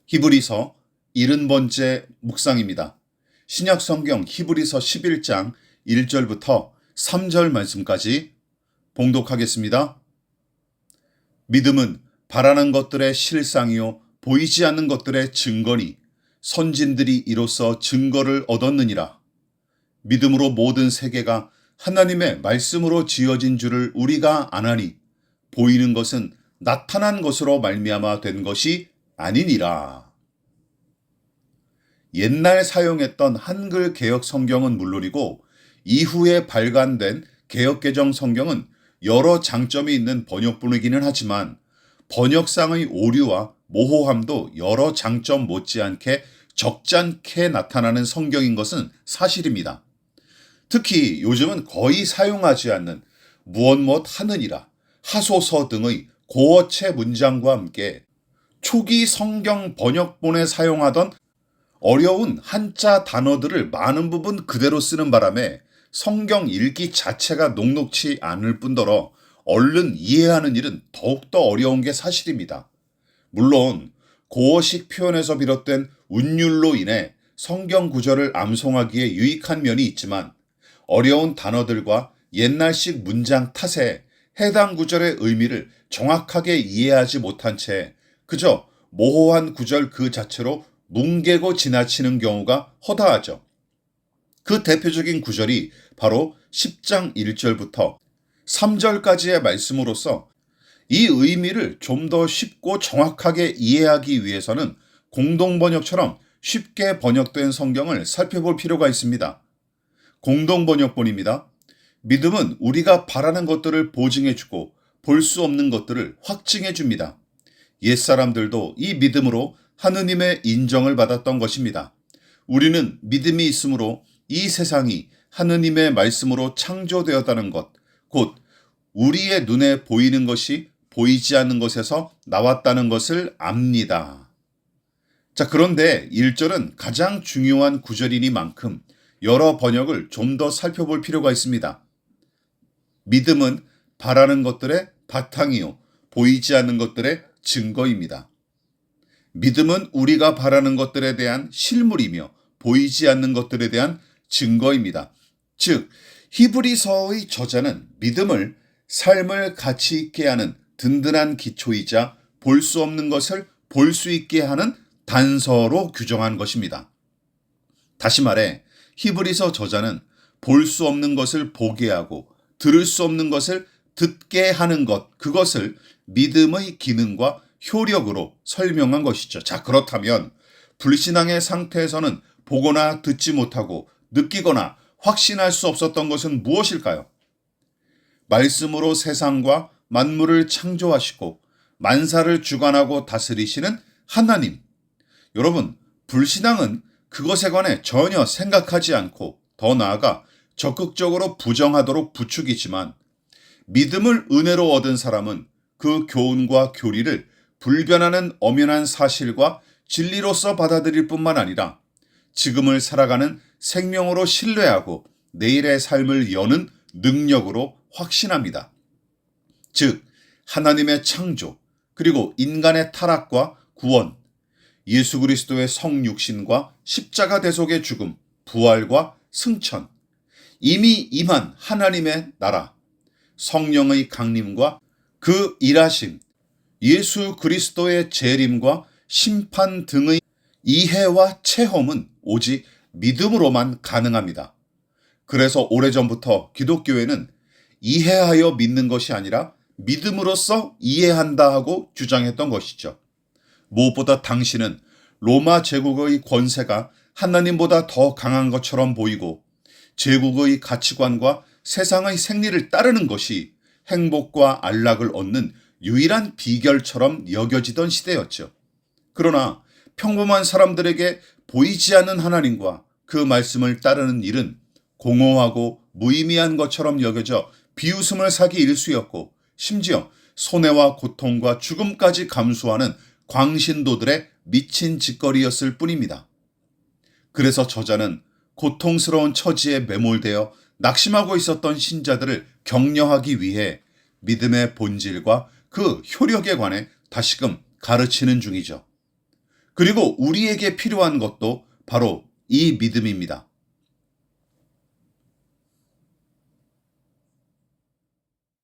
히브리서 70번째 묵상입니다. 신약 성경 히브리서 11장 1절부터 3절 말씀까지 봉독하겠습니다. 믿음은 바라는 것들의 실상이요 보이지 않는 것들의 증거니 선진들이 이로써 증거를 얻었느니라. 믿음으로 모든 세계가 하나님의 말씀으로 지어진 줄을 우리가 아나니 보이는 것은 나타난 것으로 말미암아 된 것이 아니니라. 옛날 사용했던 한글 개역 성경은 물론이고 이후에 발간된 개역개정 성경은 여러 장점이 있는 번역본이기는 하지만 번역상의 오류와 모호함도 여러 장점 못지않게 적잖게 나타나는 성경인 것은 사실입니다. 특히 요즘은 거의 사용하지 않는 무엇 하느니라, 하소서 등의 고어체 문장과 함께 초기 성경 번역본에 사용하던 어려운 한자 단어들을 많은 부분 그대로 쓰는 바람에 성경 읽기 자체가 녹록치 않을 뿐더러 얼른 이해하는 일은 더욱더 어려운 게 사실입니다. 물론 고어식 표현에서 비롯된 운율로 인해 성경 구절을 암송하기에 유익한 면이 있지만 어려운 단어들과 옛날식 문장 탓에 해당 구절의 의미를 정확하게 이해하지 못한 채 그저 모호한 구절 그 자체로 뭉개고 지나치는 경우가 허다하죠. 그 대표적인 구절이 바로 10장 1절부터 3절까지의 말씀으로서 이 의미를 좀 더 쉽고 정확하게 이해하기 위해서는 공동번역처럼 쉽게 번역된 성경을 살펴볼 필요가 있습니다. 공동번역본입니다. 믿음은 우리가 바라는 것들을 보증해주고 볼 수 없는 것들을 확증해줍니다. 옛사람들도 이 믿음으로 하느님의 인정을 받았던 것입니다. 우리는 믿음이 있으므로 이 세상이 하느님의 말씀으로 창조되었다는 것, 곧 우리의 눈에 보이는 것이 보이지 않는 것에서 나왔다는 것을 압니다. 자, 그런데 1절은 가장 중요한 구절이니만큼 여러 번역을 좀 더 살펴볼 필요가 있습니다. 믿음은 바라는 것들의 바탕이요 보이지 않는 것들의 증거입니다. 믿음은 우리가 바라는 것들에 대한 실물이며 보이지 않는 것들에 대한 증거입니다. 즉, 히브리서의 저자는 믿음을 삶을 가치 있게 하는 든든한 기초이자 볼 수 없는 것을 볼 수 있게 하는 단서로 규정한 것입니다. 다시 말해 히브리서 저자는 볼 수 없는 것을 보게 하고 들을 수 없는 것을 듣게 하는 것, 그것을 믿음의 기능과 효력으로 설명한 것이죠. 자, 그렇다면 불신앙의 상태에서는 보거나 듣지 못하고 느끼거나 확신할 수 없었던 것은 무엇일까요? 말씀으로 세상과 만물을 창조하시고 만사를 주관하고 다스리시는 하나님. 여러분, 불신앙은 그것에 관해 전혀 생각하지 않고 더 나아가 적극적으로 부정하도록 부추기지만 믿음을 은혜로 얻은 사람은 그 교훈과 교리를 불변하는 엄연한 사실과 진리로서 받아들일 뿐만 아니라 지금을 살아가는 생명으로 신뢰하고 내일의 삶을 여는 능력으로 확신합니다. 즉, 하나님의 창조, 그리고 인간의 타락과 구원, 예수 그리스도의 성육신과 십자가 대속의 죽음, 부활과 승천, 이미 임한 하나님의 나라, 성령의 강림과 그 일하심, 예수 그리스도의 재림과 심판 등의 이해와 체험은 오직 믿음으로만 가능합니다. 그래서 오래전부터 기독교회는 이해하여 믿는 것이 아니라 믿음으로써 이해한다 하고 주장했던 것이죠. 무엇보다 당시는 로마 제국의 권세가 하나님보다 더 강한 것처럼 보이고 제국의 가치관과 세상의 생리를 따르는 것이 행복과 안락을 얻는 유일한 비결처럼 여겨지던 시대였죠. 그러나 평범한 사람들에게 보이지 않는 하나님과 그 말씀을 따르는 일은 공허하고 무의미한 것처럼 여겨져 비웃음을 사기 일쑤였고 심지어 손해와 고통과 죽음까지 감수하는 광신도들의 미친 짓거리였을 뿐입니다. 그래서 저자는 고통스러운 처지에 매몰되어 낙심하고 있었던 신자들을 격려하기 위해 믿음의 본질과 그 효력에 관해 다시금 가르치는 중이죠. 그리고 우리에게 필요한 것도 바로 이 믿음입니다.